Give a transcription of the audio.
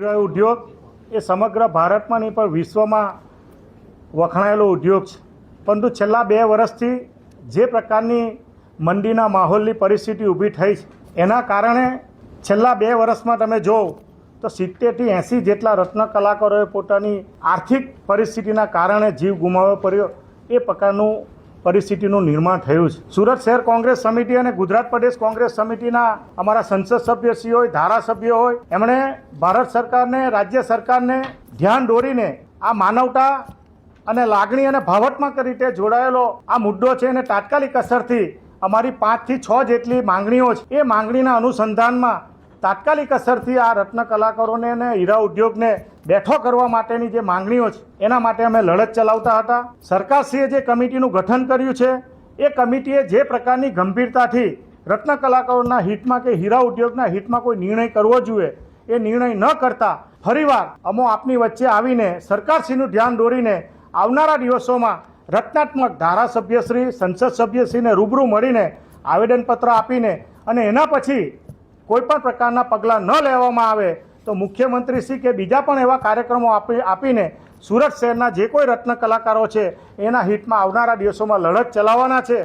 ઉદ્યોગ એ સમગ્ર ભારતમાં નહીં પણ વિશ્વમાં વખણાયેલો ઉદ્યોગ છે, પરંતુ છેલ્લા 2 વર્ષથી જે પ્રકારની મંદીના માહોલની પરિસ્થિતિ ઊભી થઈ છે એના કારણે છેલ્લા 2 વર્ષમાં તમે જો તો 70થી 80 જેટલા રત્ન કલાકારોએ પોતાની આર્થિક પરિસ્થિતિના કારણે જીવ ગુમાવવો પડ્યો. એ પ્રકારનું પરિસ્થિતિનું નિર્માણ થયું છે. સુરત શહેર કોંગ્રેસ સમિતિ અને ગુજરાત પ્રદેશ કોંગ્રેસ સમિતિના અમારા સંસદ સભ્યશ્રી હોય, ધારાસભ્યો હોય, એમણે ભારત સરકારને, રાજ્ય સરકારને ધ્યાન દોરીને આ માનવતા અને લાગણી અને ભાવનાત્મક રીતે જોડાયેલો આ મુદ્દો છે અને તાત્કાલિક અસરથી અમારી 5 થી 6 જેટલી માંગણીઓ છે. એ માંગણીના અનુસંધાનમાં તાત્કાલિક અસરથી આ રત્ન કલાકારોને અને હીરા ઉદ્યોગને બેઠો કરવા માટેની જે માંગણીઓ છે એના માટે અમે લડત ચલાવતા હતા. સરકારશ્રીએ જે કમિટીનું ગઠન કર્યું છે એ કમિટીએ જે પ્રકારની ગંભીરતાથી રત્ન કલાકારોના હિતમાં કે હીરા ઉદ્યોગના હિતમાં કોઈ નિર્ણય કરવો જોઈએ એ નિર્ણય ન કરતા ફરીવાર અમો આપની વચ્ચે આવીને સરકારશ્રીનું ધ્યાન દોરીને આવનારા દિવસોમાં રચનાત્મક ધારાસભ્યશ્રી, સંસદ સભ્યશ્રીને રૂબરૂ મળીને આવેદનપત્ર આપીને અને એના પછી કોઈપણ પ્રકારના પગલાં ન લેવામાં આવે તો મુખ્યમંત્રીશ્રી કે બીજા પણ એવા કાર્યક્રમો આપીને સુરત શહેરના જે કોઈ રત્ન કલાકારો છે એના હિતમાં આવનારા દિવસોમાં લડત ચલાવવાના છે.